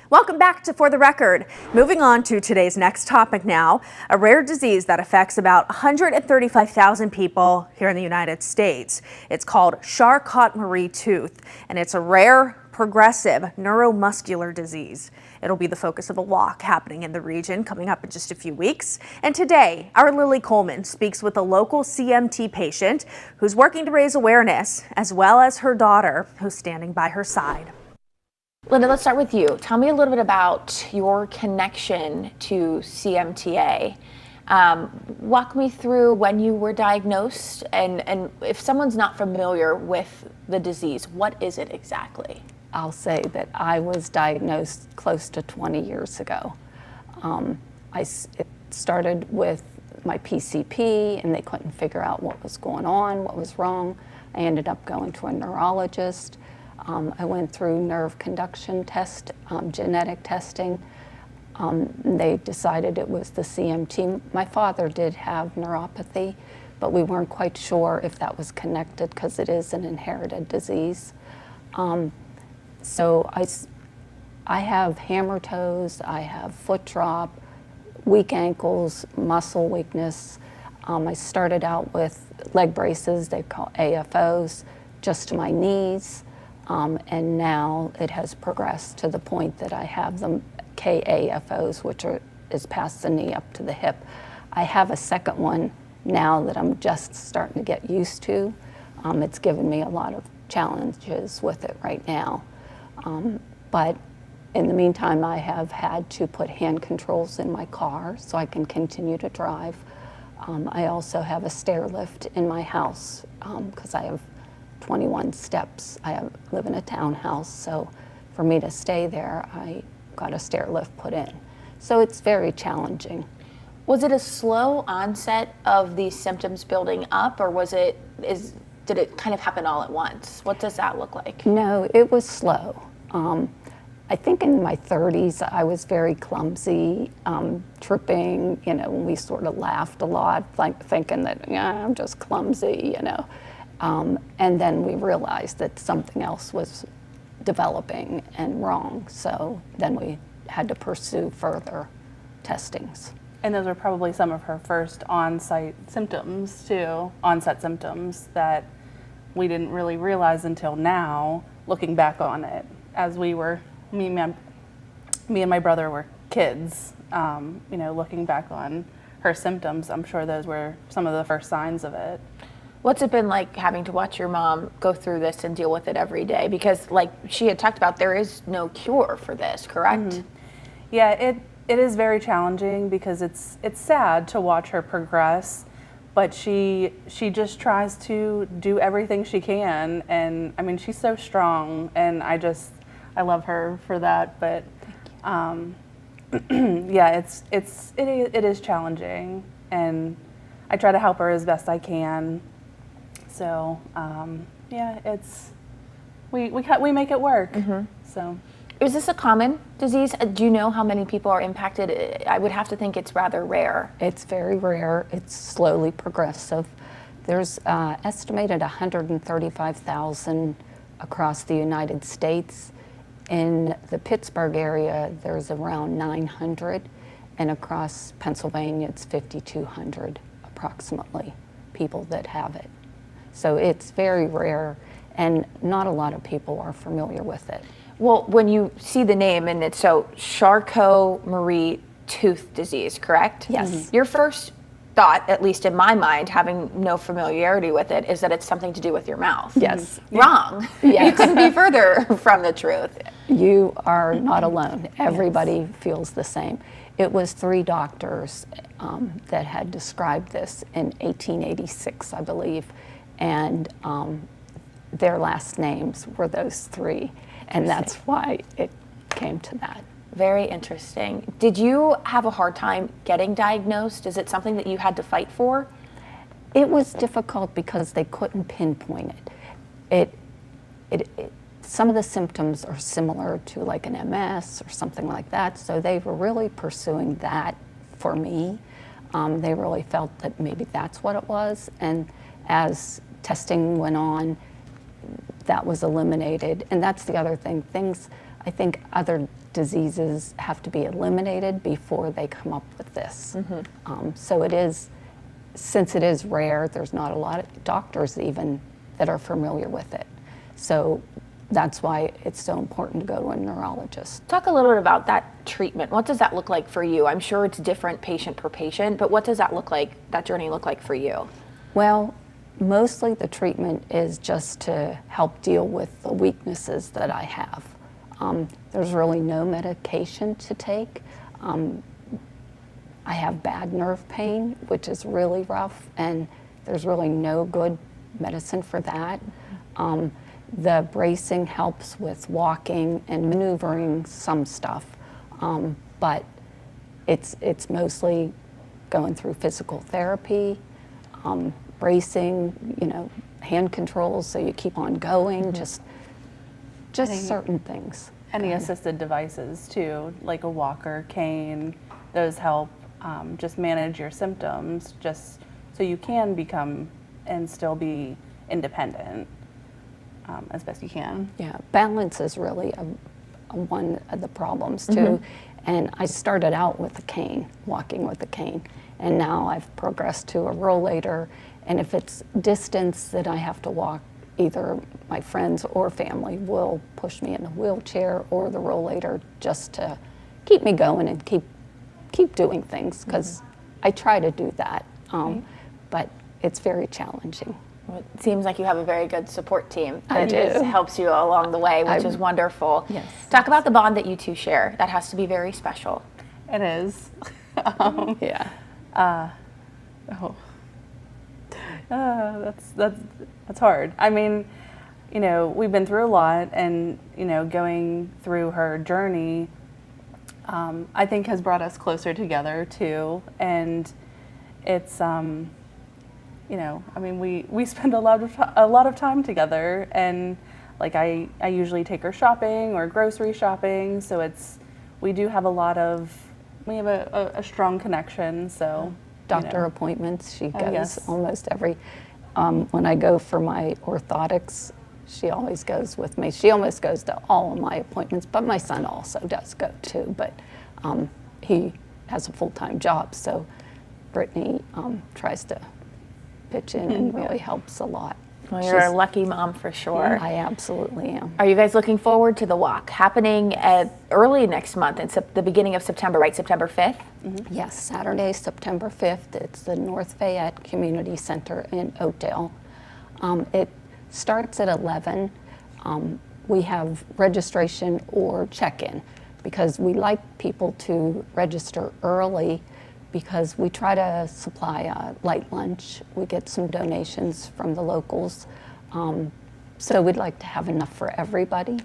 Welcome back to For the Record. Moving on to today's next topic now, a rare disease that affects about 135,000 people here in the United States. It's called Charcot-Marie-Tooth, and it's a rare, progressive neuromuscular disease. It'll be the focus of a walk happening in the region coming up in just a few weeks. And today, our Lily Coleman speaks with a local CMT patient who's working to raise awareness, as well as her daughter, who's standing by her side. Linda, let's start with you. Tell me a little bit about your connection to CMTA. Walk me through when you were diagnosed, and if someone's not familiar with the disease, what is it exactly? I'll say that I was diagnosed close to 20 years ago. It started with my PCP, and they couldn't figure out what was going on, what was wrong. I ended up going to a neurologist. I went through nerve conduction test, genetic testing. They decided it was the CMT. My father did have neuropathy, but we weren't quite sure if that was connected because it is an inherited disease. So I have hammer toes, I have foot drop, weak ankles, muscle weakness. I started out with leg braces, they call AFOs, just to my knees. And now it has progressed to the point that I have the KAFOs, which is past the knee up to the hip. I have a second one now that I'm just starting to get used to. It's given me a lot of challenges with it right now. But in the meantime, I have had to put hand controls in my car so I can continue to drive. I also have a stair lift in my house because I have 21 steps. I live in a townhouse, so for me to stay there, I got a stair lift put in. So it's very challenging. Was it a slow onset of these symptoms building up, or did it kind of happen all at once? What does that look like? No, it was slow. I think in my 30s, I was very clumsy, tripping, we sort of laughed a lot, thinking that, yeah, I'm just clumsy, And then we realized that something else was developing and wrong, so then we had to pursue further testings. And those were probably some of her first onset symptoms that we didn't really realize until now, looking back on it, as me and my brother were kids, looking back on her symptoms. I'm sure those were some of the first signs of it. What's it been like having to watch your mom go through this and deal with it every day? Because like she had talked about, there is no cure for this, correct? Mm-hmm. Yeah, it is very challenging because it's sad to watch her progress, but she just tries to do everything she can, and I mean, she's so strong, and I love her for that, but yeah, it is challenging, and I try to help her as best I can. So yeah, we make it work. Mm-hmm. So, is this a common disease? Do you know how many people are impacted? I would have to think it's rather rare. It's very rare. It's slowly progressive. There's estimated 135,000 across the United States. In the Pittsburgh area, there's around 900, and across Pennsylvania, it's 5,200 approximately people that have it. So it's very rare, and not a lot of people are familiar with it. Well, when you see the name, and it's so Charcot-Marie-Tooth disease, correct? Yes. Mm-hmm. Your first thought, at least in my mind, having no familiarity with it, is that it's something to do with your mouth. Yes. Wrong. Yes. You couldn't be further from the truth. You are not alone. Everybody feels the same. It was 3 doctors that had described this in 1886, I believe, and their last names were those 3, and that's why it came to that. Very interesting. Did you have a hard time getting diagnosed? Is it something that you had to fight for? It was difficult because they couldn't pinpoint it. Some of the symptoms are similar to like an MS or something like that, so they were really pursuing that for me. They really felt that maybe that's what it was, and as testing went on, that was eliminated. And that's the other thing. I think other diseases have to be eliminated before they come up with this. So it is, since it is rare, there's not a lot of doctors even that are familiar with it. So that's why it's so important to go to a neurologist. Talk a little bit about that treatment. What does that look like for you? I'm sure it's different patient per patient, but what does that look like, that journey look like for you? Well, mostly the treatment is just to help deal with the weaknesses that I have. There's really no medication to take. I have bad nerve pain, which is really rough, and there's really no good medicine for that. The bracing helps with walking and maneuvering some stuff, but it's mostly going through physical therapy, bracing, you know, hand controls so you keep on going, just certain things. Any assisted devices too, like a walker, cane, those help just manage your symptoms, just so you can become and still be independent as best you can. Yeah, balance is really one of the problems too. And I started out with a cane, walking with a cane, and now I've progressed to a rollator. And if it's distance that I have to walk, either my friends or family will push me in a wheelchair or the rollator just to keep me going and keep doing things, because I try to do that, but it's very challenging. Well, it seems like you have a very good support team I that do. just helps you along the way, which is wonderful. Yes. Talk about the bond that you two share. That has to be very special. It is. Yeah. That's hard. I mean, you know, we've been through a lot, and you know, going through her journey, I think has brought us closer together too. And it's, you know, I mean, we spend a lot of time together, and like I usually take her shopping or grocery shopping, so we do have we have a strong connection. So Doctor appointments, she goes yes. almost every, when I go for my orthotics, she always goes with me. She almost goes to all of my appointments, but my son also does go too, but he has a full-time job, so Brittany tries to pitch in and really helps a lot. Well, you're a lucky mom for sure. I absolutely am. Are you guys looking forward to the walk happening early next month, in the beginning of September, right? September 5th? Yes, Saturday, September 5th. It's the North Fayette Community Center in Oakdale. It starts at 11. We have registration or check-in, because we like people to register early, because we try to supply a light lunch. We get some donations from the locals. So we'd like to have enough for everybody.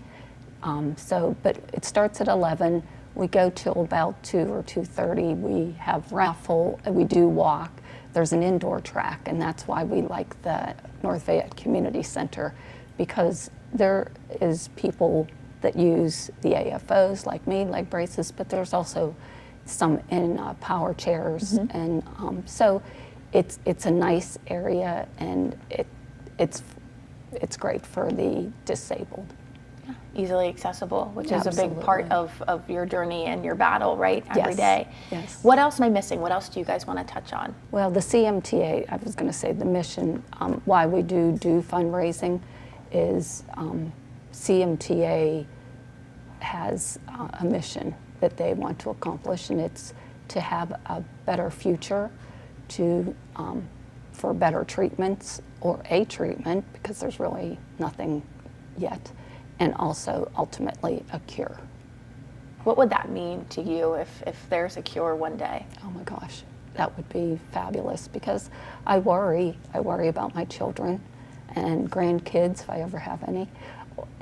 But it starts at 11. We go till about 2 or 2:30. We have raffle, we do walk. There's an indoor track, and that's why we like the North Fayette Community Center, because there is people that use the AFOs like me, leg braces, but there's also some in power chairs, and so it's a nice area, and it's great for the disabled. Yeah. Easily accessible, which is a Absolutely. big part of your journey and your battle, right? Every day. Yes. What else am I missing? What else do you guys want to touch on? Well, the CMTA, I was going to say the mission, why we do fundraising is CMTA has a mission that they want to accomplish, and it's to have a better future, for better treatments, or a treatment, because there's really nothing yet, and also ultimately a cure. What would that mean to you if there's a cure one day? Oh my gosh, that would be fabulous, because I worry about my children and grandkids, if I ever have any.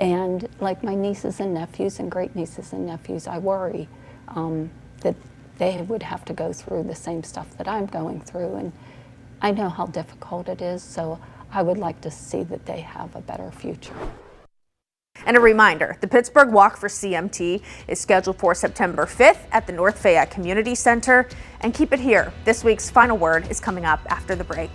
And like my nieces and nephews and great nieces and nephews, I worry that they would have to go through the same stuff that I'm going through. And I know how difficult it is, so I would like to see that they have a better future. And a reminder, the Pittsburgh Walk for CMT is scheduled for September 5th at the North Fayette Community Center. And keep it here. This week's Final Word is coming up after the break.